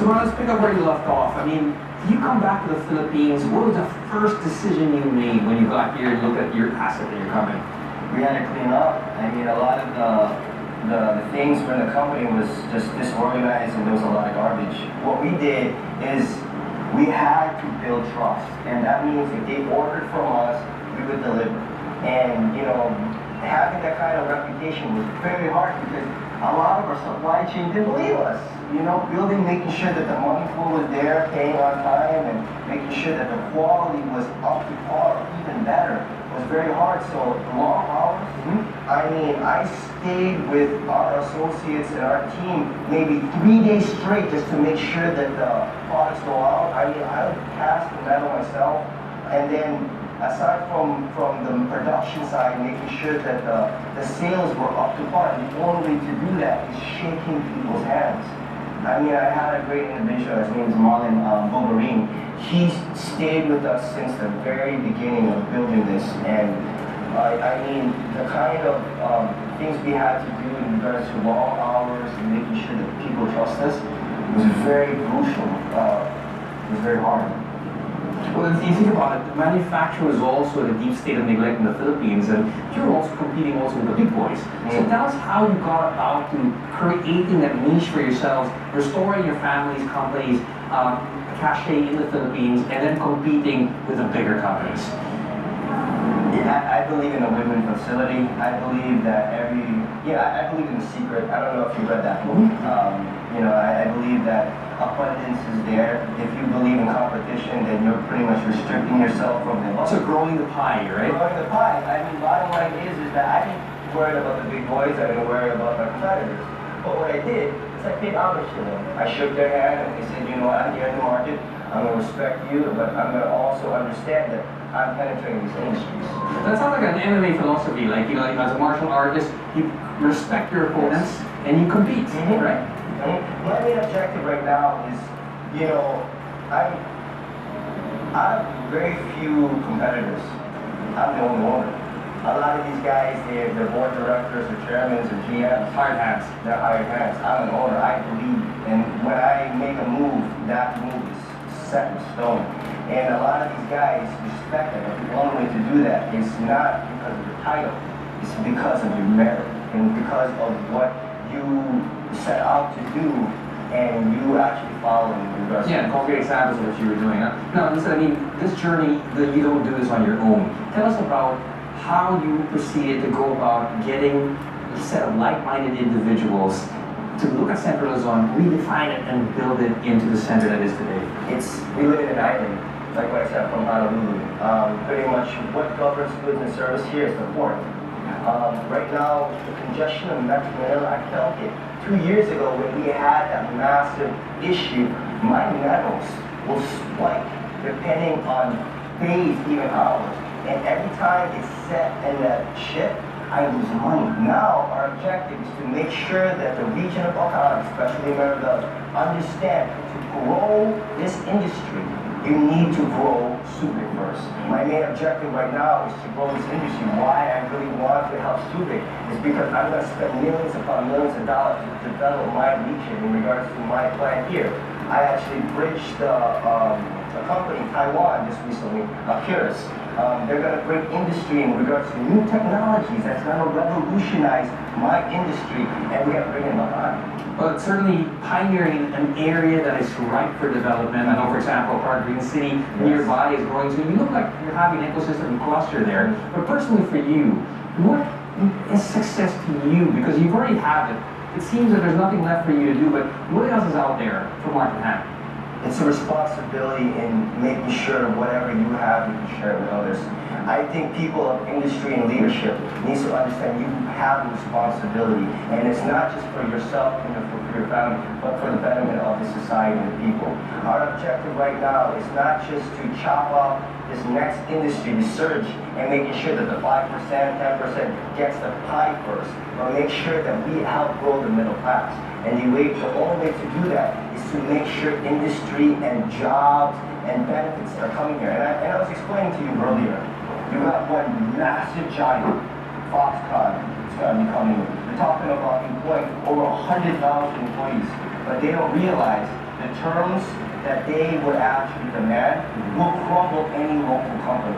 So now let's pick up where you left off. I mean, you come back to the Philippines. What was the first decision you made when you got here and looked at your asset that you're coming? We had to clean up. I mean, a lot of the things in the company was just disorganized and there was a lot of garbage. What we did is we had to build trust, and that means if they ordered from us, we would deliver. And you know, having that kind of reputation was very hard because a lot of our supply chain didn't believe us. You know, making sure that the money flow was there, paying on time, and making sure that the quality was up to par, even better, was very hard. So long hours. I mean, I stayed with our associates and our team maybe 3 days straight just to make sure that the products go out. I mean, I would cast the metal myself, and then aside from the production side, making sure that the sales were up to par. And the only way to do that is shaking people's hands. I mean, I had a great individual, his name is Marti Han. He stayed with us since the very beginning of building this, and I mean, the kind of things we had to do in regards to long hours and making sure that people trust us was very crucial. It was very hard. Well, if you think about it, manufacturing was also in a deep state of neglect in the Philippines, and you're also competing also with the big boys. So tell us how you got about to creating that niche for yourselves, restoring your family's companies, cachet in the Philippines, and then competing with the bigger companies. Yeah, I believe in a win-win facility. I believe that I believe in The Secret. I don't know if you read that book. You know, I believe that abundance is there. If you believe in competition, then you're pretty much restricting yourself from the So growing the pie, right? Growing the pie. I mean, bottom line is that I didn't worry about the big boys. I didn't worry about my competitors. But what I did is I paid homage to them. I shook their hand and they said, you know what, I'm here in the market. I'm going to respect you, but I'm going to also understand that I'm penetrating these industries. That sounds like an MMA philosophy. Like, you know, as a martial artist, you respect your opponents and you compete, right? My main objective right now is, you know, I have very few competitors. I'm the only owner. A lot of these guys, they're board directors or chairmen or GMs. Hired hands. They're hired hands. I'm an owner. I believe. And when I make a move, that move is set in stone. And a lot of these guys respect it. But the only way to do that is not because of the title. It's because of your merit and because of what you set out to do and you actually follow in regards to concrete examples of what you were doing. Now, listen, I mean, this journey, you don't do this on your own. Tell us about how you proceeded to go about getting a set of like-minded individuals to look at Central Luzon, redefine it, and build it into the center that is today. We live in an island, like what I said, from Honolulu. Pretty much what governs goods and service here is the port. Right now, the congestion of Metro Manila, I felt it. 2 years ago, when we had that massive issue, my metals will spike depending on days, even hours. And every time it's set in that ship, I lose money. Now, our objective is to make sure that the region of Bataan, especially Maribel, understand to grow this industry, you need to grow Subic first. My main objective right now is to grow this industry. Why I really want to help Subic is because I'm going to spend millions upon millions of dollars to develop my region in regards to my plant here. I actually bridged a company in Taiwan just recently, Curious. They're going to bring industry in regards to new technologies that's going to revolutionize my industry, and we have to bring it behind. But certainly pioneering an area that is ripe for development. I know, for example, Park Green City nearby is growing, so you look like you're having an ecosystem cluster there. But personally for you, what is success to you? Because you've already had it. It seems that there's nothing left for you to do, but what else is out there for Marti Han? It's a responsibility in making sure whatever you have, you can share it with others. I think people of industry and leadership need to understand you have a responsibility, and it's not just for yourself and for your family, but for the betterment of the society and the people. Our objective right now is not just to chop up this next industry, the surge, and making sure that the 5%, 10% gets the pie first, but make sure that we outgrow the middle class. And the only way to do that is to make sure industry and jobs and benefits are coming here. And I was explaining to you earlier, you have one massive giant, Foxconn, it's going to be coming. They're talking about employing over 100,000 employees, but they don't realize the terms that they would actually demand will crumble any local company.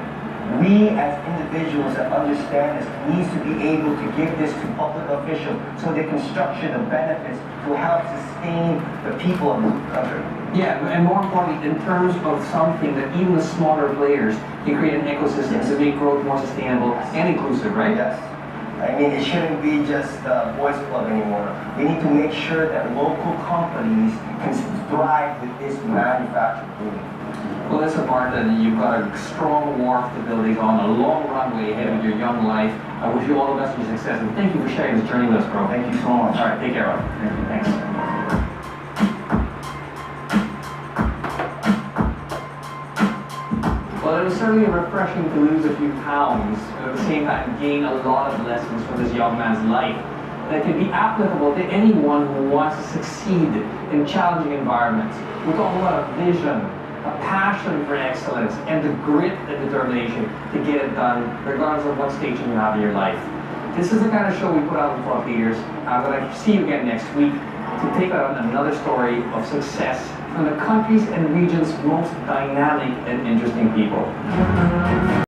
We as individuals that understand this needs to be able to give this to public officials so they can structure the benefits to help sustain the people of this country. Yeah, and more importantly, in terms of something that even the smaller players can create an ecosystem to make growth more sustainable and inclusive, right? Yes. I mean, it shouldn't be just a boys club anymore. We need to make sure that local companies can thrive with this manufactured boom. Well, listen, Martin, you've got a strong war to building on, a long runway ahead of your young life. I wish you all the best of your success, and thank you for sharing this journey with us, bro. Thank you so much. All right, take care, bro. Thank you. Thanks. Well, it was certainly refreshing to lose a few pounds, but at the same time gain a lot of lessons from this young man's life that can be applicable to anyone who wants to succeed in challenging environments. We're talking about a vision, a passion for excellence, and the grit and determination to get it done, regardless of what station you have in your life. This is the kind of show we put out in thought leaders. I'm going to see you again next week to take on another story of success from the countries and regions' most dynamic and interesting people.